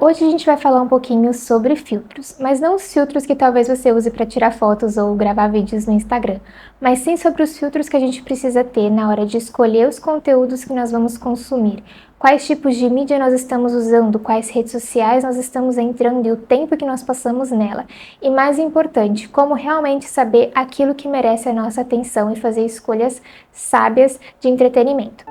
Hoje a gente vai falar um pouquinho sobre filtros, mas não os filtros que talvez você use para tirar fotos ou gravar vídeos no Instagram, mas sim sobre os filtros que a gente precisa ter na hora de escolher os conteúdos que nós vamos consumir. Quais tipos de mídia nós estamos usando, quais redes sociais nós estamos entrando e o tempo que nós passamos nela. E mais importante, como realmente saber aquilo que merece a nossa atenção e fazer escolhas sábias de entretenimento.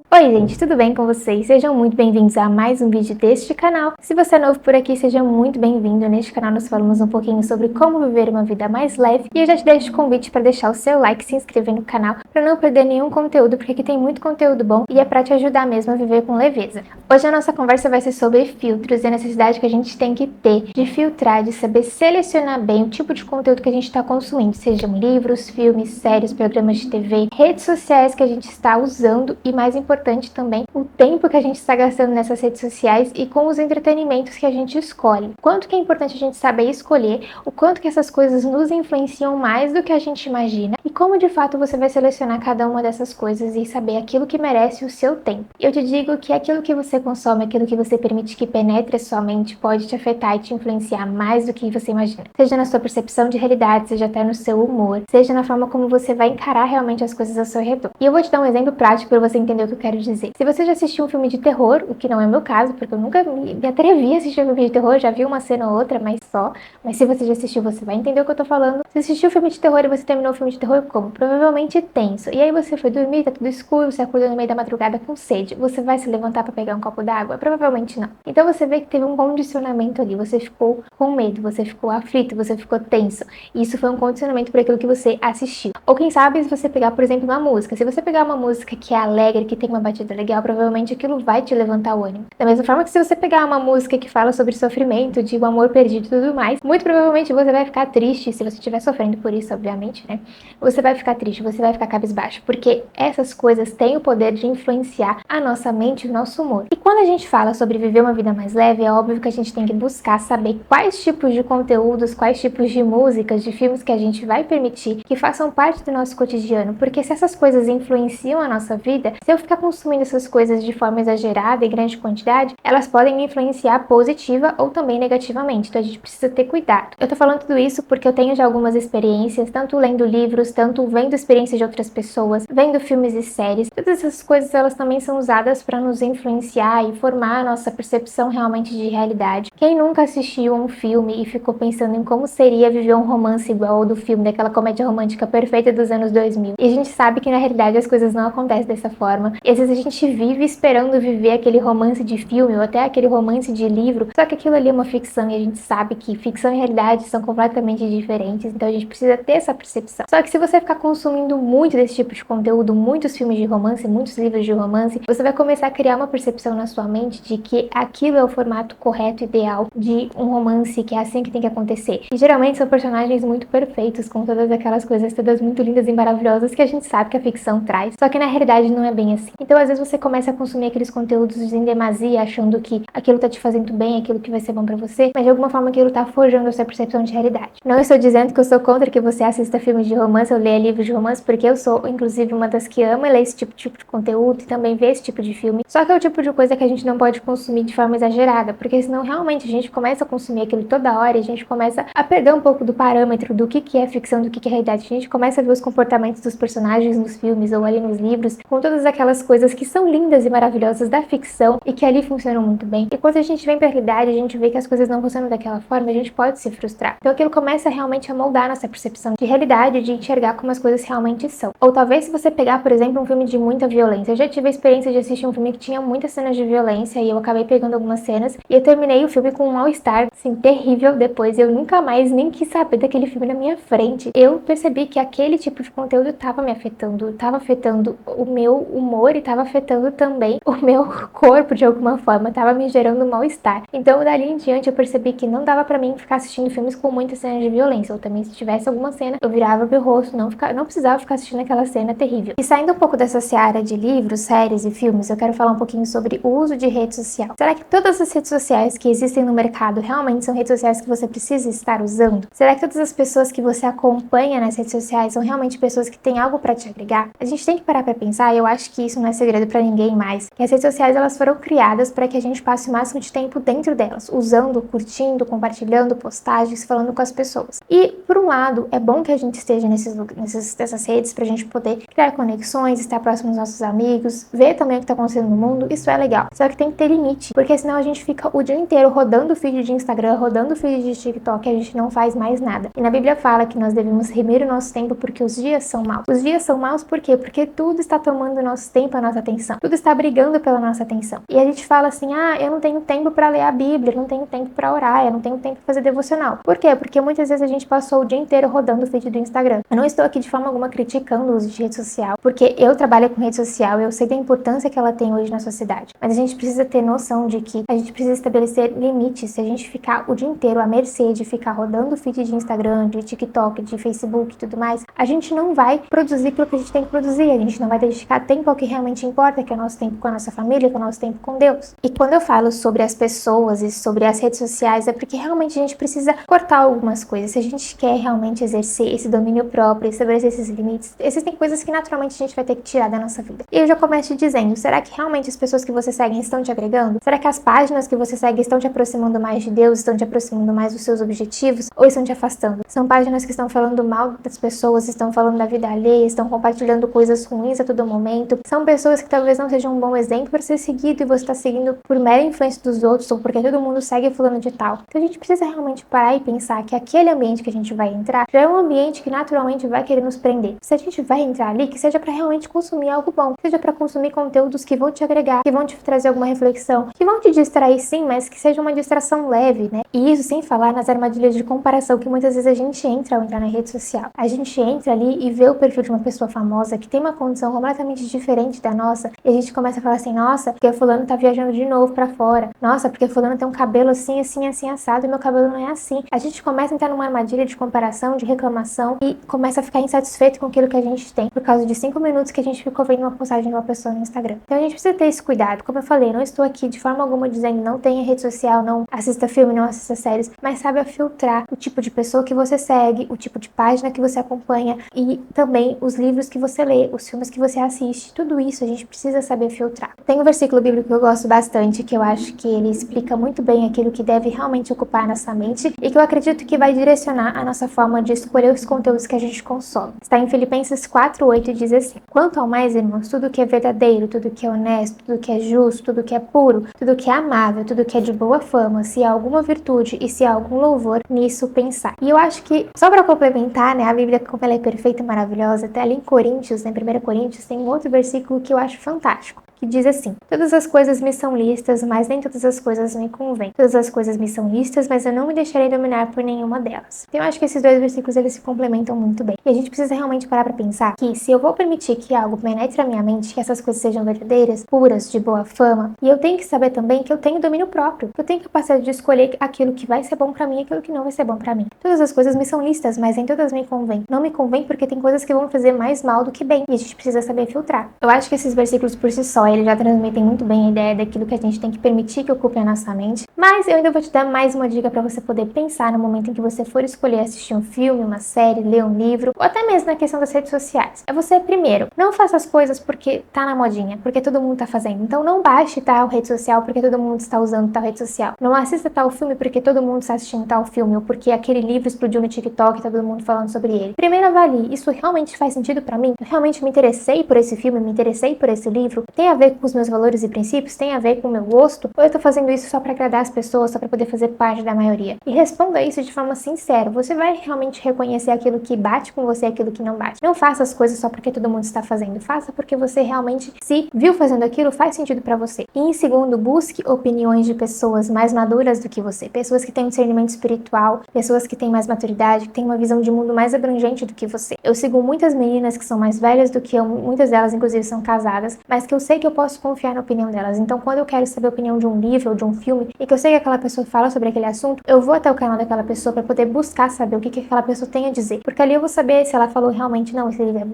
Oi gente, tudo bem com vocês? Sejam muito bem-vindos a mais um vídeo deste canal. Se você é novo por aqui, seja muito bem-vindo. Neste canal nós falamos um pouquinho sobre como viver uma vida mais leve e eu já te deixo o convite para deixar o seu like e se inscrever no canal para não perder nenhum conteúdo, porque aqui tem muito conteúdo bom e é para te ajudar mesmo a viver com leveza. Hoje a nossa conversa vai ser sobre filtros e a necessidade que a gente tem que ter de filtrar, de saber selecionar bem o tipo de conteúdo que a gente está consumindo, sejam livros, filmes, séries, programas de TV, redes sociais que a gente está usando e, mais importante também, o tempo que a gente está gastando nessas redes sociais e com os entretenimentos que a gente escolhe. Quanto que é importante a gente saber escolher, o quanto que essas coisas nos influenciam mais do que a gente imagina e como de fato você vai selecionar cada uma dessas coisas e saber aquilo que merece o seu tempo. Eu te digo que aquilo que você consome, aquilo que você permite que penetre a sua mente pode te afetar e te influenciar mais do que você imagina. Seja na sua percepção de realidade, seja até no seu humor, seja na forma como você vai encarar realmente as coisas ao seu redor. E eu vou te dar um exemplo prático para você entender o que eu quero dizer. Se você já assistiu um filme de terror, o que não é meu caso, porque eu nunca me atrevi a assistir um filme de terror, já vi uma cena ou outra, mas só. Mas se você já assistiu, você vai entender o que eu tô falando. Se assistiu um filme de terror e você terminou o filme de terror como? Provavelmente tenso. E aí você foi dormir, tá tudo escuro, você acordou no meio da madrugada com sede. Você vai se levantar para pegar um copo d'água? Provavelmente não. Então você vê que teve um condicionamento ali, você ficou com medo, você ficou aflito, você ficou tenso. E isso foi um condicionamento por aquilo que você assistiu. Ou quem sabe se você pegar, por exemplo, uma música. Se você pegar uma música que é alegre, que tem uma batida legal, provavelmente aquilo vai te levantar o ânimo. Da mesma forma que se você pegar uma música que fala sobre sofrimento, de um amor perdido e tudo mais, muito provavelmente você vai ficar triste, se você estiver sofrendo por isso, obviamente, né? Você vai ficar triste, você vai ficar cabisbaixo, porque essas coisas têm o poder de influenciar a nossa mente e o nosso humor. E quando a gente fala sobre viver uma vida mais leve, é óbvio que a gente tem que buscar saber quais tipos de conteúdos, quais tipos de músicas, de filmes que a gente vai permitir que façam parte do nosso cotidiano, porque se essas coisas influenciam a nossa vida, se eu ficar consumindo essas coisas de forma exagerada e grande quantidade, elas podem me influenciar positiva ou também negativamente, então a gente precisa ter cuidado. Eu tô falando tudo isso porque eu tenho já algumas experiências, tanto lendo livros, tanto vendo experiências de outras pessoas, vendo filmes e séries. Todas essas coisas, elas também são usadas para nos influenciar e formar a nossa percepção realmente de realidade. Quem nunca assistiu um filme e ficou pensando em como seria viver um romance igual ao do filme, daquela comédia romântica perfeita dos anos 2000? E a gente sabe que na realidade as coisas não acontecem dessa forma. E às vezes a gente vive esperando viver aquele romance de filme ou até aquele romance de livro, só que aquilo ali é uma ficção e a gente sabe que ficção e realidade são completamente diferentes, então a gente precisa ter essa percepção. Só que se você ficar consumindo muito desse tipo de conteúdo, muitos filmes de romance, muitos livros de romance, você vai começar a criar uma percepção na sua mente de que aquilo é o formato correto, ideal de um romance, que é assim que tem que acontecer. E geralmente são personagens muito perfeitos, com todas aquelas coisas todas muito lindas e maravilhosas que a gente sabe que a ficção traz, só que na realidade não é bem assim. Então às vezes você começa a consumir aqueles conteúdos em demasia, achando que aquilo tá te fazendo bem, aquilo que vai ser bom pra você, mas de alguma forma aquilo tá forjando a sua percepção de realidade. Não estou dizendo que eu sou contra que você assista filmes de romance ou leia livros de romance, porque eu sou, inclusive, uma das que ama ler esse tipo de conteúdo e também ver esse tipo de filme. Só que é o tipo de coisa que a gente não pode consumir de forma exagerada, porque senão realmente a gente começa a consumir aquilo toda hora e a gente começa a perder um pouco do parâmetro do que é ficção, do que é realidade. A gente começa a ver os comportamentos dos personagens nos filmes ou ali nos livros, com todas aquelas coisas que são lindas e maravilhosas da ficção e que ali funcionam muito bem. E quando a gente vem pra realidade, a gente vê que as coisas não funcionam daquela forma, a gente pode se frustrar. Então aquilo começa realmente a moldar nossa percepção de realidade, de enxergar como as coisas realmente são. Ou talvez se você pegar, por exemplo, um filme de muita violência. Eu já tive a experiência de assistir um filme que tinha muitas cenas de violência e eu acabei pegando algumas cenas e eu terminei o filme com um mal-estar, assim, terrível depois. Eu nunca mais nem quis saber daquele filme na minha frente. Eu percebi que aquele tipo de conteúdo tava me afetando, tava afetando o meu humor e tava afetando também o meu corpo de alguma forma, tava me gerando um mal-estar. Então dali em diante eu percebi que não dava pra mim ficar assistindo filmes com muitas cenas de violência, ou também se tivesse alguma cena, eu virava meu rosto, não precisava ficar assistindo aquela cena terrível. E saindo um pouco dessa seara de livros, séries e filmes, eu quero falar um pouquinho sobre o uso de rede social? Será que todas as redes sociais que existem no mercado realmente são redes sociais que você precisa estar usando? Será que todas as pessoas que você acompanha nas redes sociais são realmente pessoas que têm algo para te agregar? A gente tem que parar para pensar, e eu acho que isso não é segredo para ninguém mais, que as redes sociais elas foram criadas para que a gente passe o máximo de tempo dentro delas, usando, curtindo, compartilhando postagens, falando com as pessoas. E, por um lado, é bom que a gente esteja nessas redes pra gente poder criar conexões, estar próximo dos nossos amigos, ver também o que tá acontecendo no mundo, isso é legal. Só que tem que ter limite, porque senão a gente fica o dia inteiro rodando o feed de Instagram, rodando o feed de TikTok e a gente não faz mais nada. E na Bíblia fala que nós devemos remir o nosso tempo porque os dias são maus. Os dias são maus por quê? Porque tudo está tomando o nosso tempo, a nossa atenção. Tudo está brigando pela nossa atenção. E a gente fala assim, eu não tenho tempo pra ler a Bíblia, eu não tenho tempo pra orar, eu não tenho tempo pra fazer devocional. Por quê? Porque muitas vezes a gente passou o dia inteiro rodando o feed do Instagram. Eu não estou aqui de forma alguma criticando o uso de rede social, porque eu trabalho com rede social e eu sei da importância que ela tem hoje na sociedade. Mas a gente precisa ter noção de que a gente precisa estabelecer limites. Se a gente ficar o dia inteiro à mercê de ficar rodando o feed de Instagram, de TikTok, de Facebook e tudo mais, a gente não vai produzir aquilo que a gente tem que produzir. A gente não vai dedicar tempo ao que realmente importa, que é o nosso tempo com a nossa família, que é o nosso tempo com Deus. E quando eu falo sobre as pessoas e sobre as redes sociais, é porque realmente a gente precisa cortar algumas coisas. Se a gente quer realmente exercer esse domínio próprio, estabelecer esses limites, existem coisas que naturalmente a gente vai ter que tirar da nossa vida. E eu já começo te dizendo, será que realmente as pessoas que você segue estão te agregando? Será que as páginas que você segue estão te aproximando mais de Deus, estão te aproximando mais dos seus objetivos, ou estão te afastando? São páginas que estão falando mal das pessoas, estão falando da vida alheia, estão compartilhando coisas ruins a todo momento. São pessoas que talvez não sejam um bom exemplo para ser seguido e você está seguindo por mera influência dos outros ou porque todo mundo segue fulano de tal. Então a gente precisa realmente parar e pensar que aquele ambiente que a gente vai entrar já é um ambiente que naturalmente vai querer nos prender. Se a gente vai entrar ali, que seja para realmente consumir algo bom, seja para consumir conteúdos que vão te agregar, que vão te trazer alguma reflexão, que vão te distrair sim, mas que seja uma distração leve, né? E isso sem falar nas armadilhas de comparação que muitas vezes a gente entra ao entrar na rede social. A gente entra ali e vê o perfil de uma pessoa famosa que tem uma condição completamente diferente da nossa e a gente começa a falar assim, nossa, porque fulano tá viajando de novo pra fora. Nossa, porque fulano tem um cabelo assim, assim, assim, assado e meu cabelo não é assim. A gente começa a entrar numa armadilha de comparação, de reclamação e começa a ficar insatisfeito com aquilo que a gente tem por causa de 5 minutos que a gente ficou vendo uma postagem de uma pessoa no Instagram. Então a gente precisa ter esse cuidado. Como eu falei, não estou aqui de forma alguma dizendo não tenha rede social, não assista filme, não assista séries, mas saiba filtrar o tipo de pessoa que você segue, o tipo de página que você acompanha e também os livros que você lê, os filmes que você assiste. Tudo isso a gente precisa saber filtrar. Tem um versículo bíblico que eu gosto bastante, que eu acho que ele explica muito bem aquilo que deve realmente ocupar nossa mente e que eu acredito que vai direcionar a nossa forma de escolher os conteúdos que a gente consome. Está em Filipenses 4:8 e diz assim: quanto ao mais, irmãos, tudo que é verdadeiro, tudo que é honesto, tudo que é justo, tudo que é puro, tudo que é amável, tudo que é de boa fama, se há alguma virtude e se há algum louvor, nisso pensar. E eu acho que, só para complementar, né, a Bíblia, como ela é perfeita e maravilhosa, até ali em Coríntios, em 1 Coríntios, tem um outro versículo que eu acho fantástico, que diz assim: todas as coisas me são lícitas, mas nem todas as coisas me convêm. Todas as coisas me são lícitas, mas eu não me deixarei dominar por nenhuma delas. Então eu acho que esses dois versículos eles se complementam muito bem. E a gente precisa realmente parar para pensar que se eu vou permitir que algo penetre a minha mente, que essas coisas sejam verdadeiras, puras, de boa fama, e eu tenho que saber também que eu tenho domínio próprio, que eu tenho capacidade de escolher aquilo que vai ser bom para mim e aquilo que não vai ser bom para mim. Todas as coisas me são lícitas, mas nem todas me convêm. Não me convém porque tem coisas que vão fazer mais mal do que bem, e a gente precisa saber filtrar. Eu acho que esses versículos por si só, eles já transmitem muito bem a ideia daquilo que a gente tem que permitir que ocupe a nossa mente, mas eu ainda vou te dar mais uma dica para você poder pensar no momento em que você for escolher assistir um filme, uma série, ler um livro, ou até mesmo na questão das redes sociais. É você, primeiro, não faça as coisas porque tá na modinha, porque todo mundo tá fazendo. Então não baixe tal rede social porque todo mundo está usando tal rede social. Não assista tal filme porque todo mundo está assistindo tal filme, ou porque aquele livro explodiu no TikTok e tá todo mundo falando sobre ele. Primeiro avalie, isso realmente faz sentido para mim? Eu realmente me interessei por esse filme, me interessei por esse livro? Tem a ver com os meus valores e princípios? Tem a ver com o meu gosto? Ou eu tô fazendo isso só para agradar as pessoas, só para poder fazer parte da maioria? E responda isso de forma sincera. Você vai realmente reconhecer aquilo que bate com você e aquilo que não bate. Não faça as coisas só porque todo mundo está fazendo. Faça porque você realmente se viu fazendo aquilo, faz sentido para você. E em segundo, busque opiniões de pessoas mais maduras do que você. Pessoas que têm um discernimento espiritual, pessoas que têm mais maturidade, que têm uma visão de mundo mais abrangente do que você. Eu sigo muitas meninas que são mais velhas do que eu, muitas delas inclusive são casadas, mas que eu sei que que eu posso confiar na opinião delas. Então, quando eu quero saber a opinião de um livro ou de um filme, e que eu sei que aquela pessoa fala sobre aquele assunto, eu vou até o canal daquela pessoa para poder buscar saber o que aquela pessoa tem a dizer. Porque ali eu vou saber se ela falou realmente, não,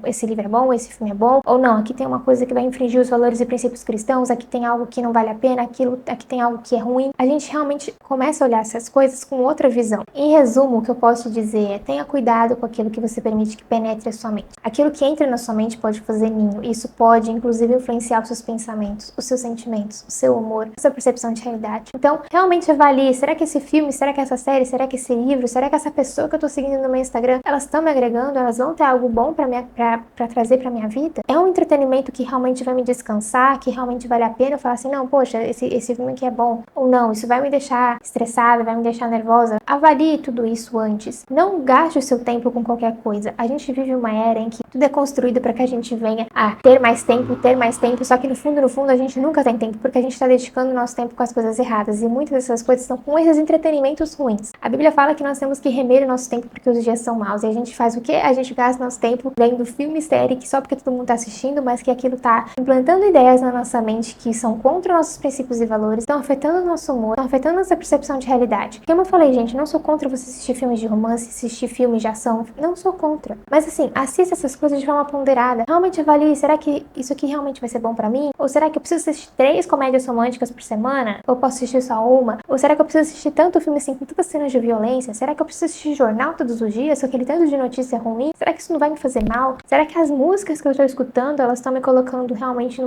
esse livro é bom, esse filme é bom, ou não, aqui tem uma coisa que vai infringir os valores e princípios cristãos, aqui tem algo que não vale a pena, aqui tem algo que é ruim. A gente realmente começa a olhar essas coisas com outra visão. Em resumo, o que eu posso dizer é: tenha cuidado com aquilo que você permite que penetre a sua mente. Aquilo que entra na sua mente pode fazer ninho. Isso pode, inclusive, influenciar os seus pensamentos, os seus sentimentos, o seu humor, a sua percepção de realidade. Então, realmente avalie: será que esse filme, será que essa série, será que esse livro, será que essa pessoa que eu tô seguindo no meu Instagram, elas estão me agregando, elas vão ter algo bom pra trazer pra minha vida? É um entretenimento que realmente vai me descansar, que realmente vale a pena eu falar assim: não, poxa, esse filme aqui é bom, ou não, isso vai me deixar estressada, vai me deixar nervosa? Avalie tudo isso antes. Não gaste o seu tempo com qualquer coisa. A gente vive uma era em que tudo é construído para que a gente venha a ter mais tempo, só que no fundo a gente nunca tem tempo, porque a gente está dedicando o nosso tempo com as coisas erradas, e muitas dessas coisas são com esses entretenimentos ruins. A Bíblia fala que nós temos que remer o nosso tempo porque os dias são maus, e a gente faz o quê? A gente gasta nosso tempo vendo filme e série que só porque todo mundo tá assistindo, mas que aquilo tá implantando ideias na nossa mente que são contra nossos princípios e valores, estão afetando o nosso humor, estão afetando nossa percepção de realidade. Como eu falei, gente, não sou contra você assistir filmes de romance, assistir filmes de ação, não sou contra. Mas assim, assista essas coisas de forma ponderada. Realmente avalie: será que isso aqui realmente vai ser bom pra mim? Ou será que eu preciso assistir 3 comédias românticas por semana? Ou posso assistir só uma? Ou será que eu preciso assistir tanto filme assim com tantas cenas de violência? Será que eu preciso assistir jornal todos os dias com aquele tanto de notícia ruim? Será que isso não vai me fazer mal? Será que as músicas que eu estou escutando, elas estão me colocando realmente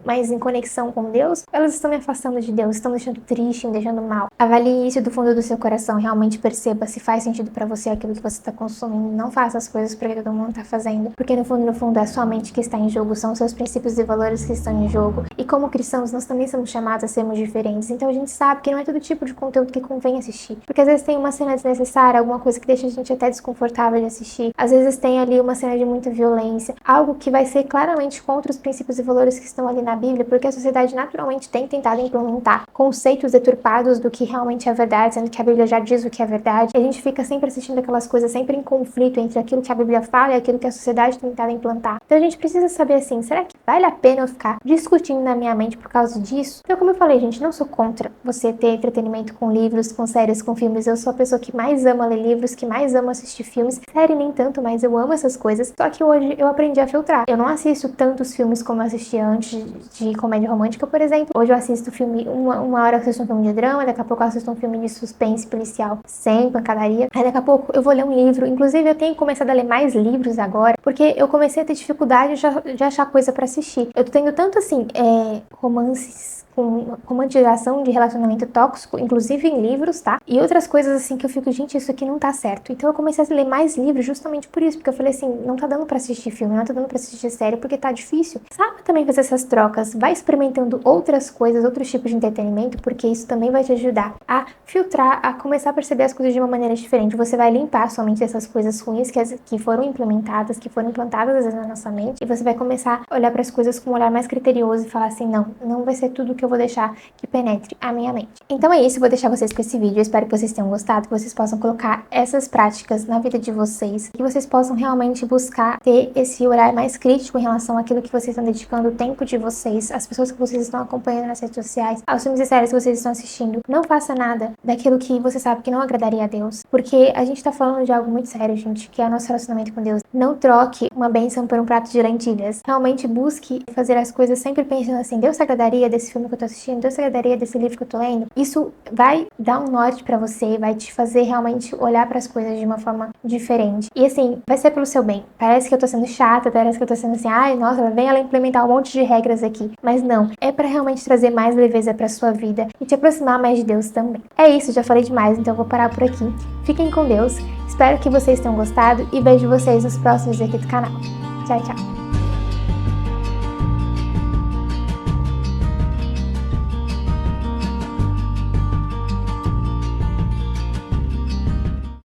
mais em conexão com Deus? Elas estão me afastando de Deus, estão me deixando triste, me deixando mal? Avalie isso do fundo do seu coração, realmente perceba se faz sentido pra você aquilo que você está consumindo. Não faça as coisas porque todo mundo tá fazendo, porque no fundo é sua mente que está em jogo, são seus princípios e valores que estão em jogo. E como cristãos, nós também somos chamados a sermos diferentes. Então a gente sabe que não é todo tipo de conteúdo que convém assistir, porque às vezes tem uma cena desnecessária, alguma coisa que deixa a gente até desconfortável de assistir. Às vezes tem ali uma cena de muita violência, algo que vai ser claramente contra os princípios e valores que estão ali na Bíblia, porque a sociedade naturalmente tem tentado implementar conceitos deturpados do que realmente é verdade, sendo que a Bíblia já diz o que é verdade. E a gente fica sempre assistindo aquelas coisas, sempre em conflito entre aquilo que a Bíblia fala e aquilo que a sociedade tem tentado implantar. Então a gente precisa saber assim: será que vale a pena eu ficar discutindo na minha mente por causa disso? Então, como eu falei, gente, não sou contra você ter entretenimento com livros, com séries, com filmes. Eu sou a pessoa que mais ama ler livros, que mais ama assistir filmes. Série nem tanto, mas eu amo essas coisas. Só que hoje eu aprendi a filtrar. Eu não assisto tantos filmes como eu assistia antes de comédia romântica, por exemplo. Hoje eu assisto filme, uma hora eu assisto um filme de drama, daqui a pouco eu assisto um filme de suspense policial sem pancadaria. Aí daqui a pouco eu vou ler um livro. Inclusive eu tenho começado a ler mais livros agora, porque eu comecei a ter dificuldade de achar coisa pra assistir. Eu tô tendo tanto assim, romances com romantização de relacionamento tóxico, inclusive em livros, tá? E outras coisas assim que eu fico: gente, isso aqui não tá certo. Então eu comecei a ler mais livros justamente por isso, porque eu falei assim: não tá dando pra assistir filme, não tá dando pra assistir série, porque tá difícil. Sabe também fazer essas trocas, vai experimentando outras coisas, outros tipos de entretenimento, porque isso também vai te ajudar a filtrar, a começar a perceber as coisas de uma maneira diferente. Você vai limpar somente dessas coisas ruins que foram implementadas, que foram implantadas às vezes na nossa mente, e você vai começar a olhar para as coisas com um olhar mais criterioso e falar assim: não vai ser tudo que eu vou deixar que penetre a minha mente. Então é isso, eu vou deixar vocês com esse vídeo. Eu espero que vocês tenham gostado, que vocês possam colocar essas práticas na vida de vocês, que vocês possam realmente buscar ter esse olhar mais crítico em relação àquilo que vocês estão dedicando o tempo de vocês, as pessoas que vocês estão acompanhando nas redes sociais, aos filmes e séries que vocês estão assistindo. Não faça nada daquilo que você sabe que não agradaria a Deus, porque a gente tá falando de algo muito sério, gente, que é o nosso relacionamento com Deus. Não troque uma bênção por um prato de lentilhas. Realmente busque fazer as coisas sempre pensando assim: Deus se agradaria desse filme que eu tô assistindo? Deus se agradaria desse livro que eu tô lendo? Isso vai dar um norte pra você, vai te fazer realmente olhar pras coisas de uma forma diferente. E assim, vai ser pelo seu bem. Parece que eu tô sendo chata, parece que eu tô sendo assim: ai, nossa, vem ela implementar um monte de regras aqui. Mas não, é pra realmente trazer mais leveza pra sua vida e te aproximar mais de Deus também. É isso, já falei demais, então eu vou parar por aqui. Fiquem com Deus, espero que vocês tenham gostado e vejo vocês nos próximos aqui do canal. Tchau, tchau!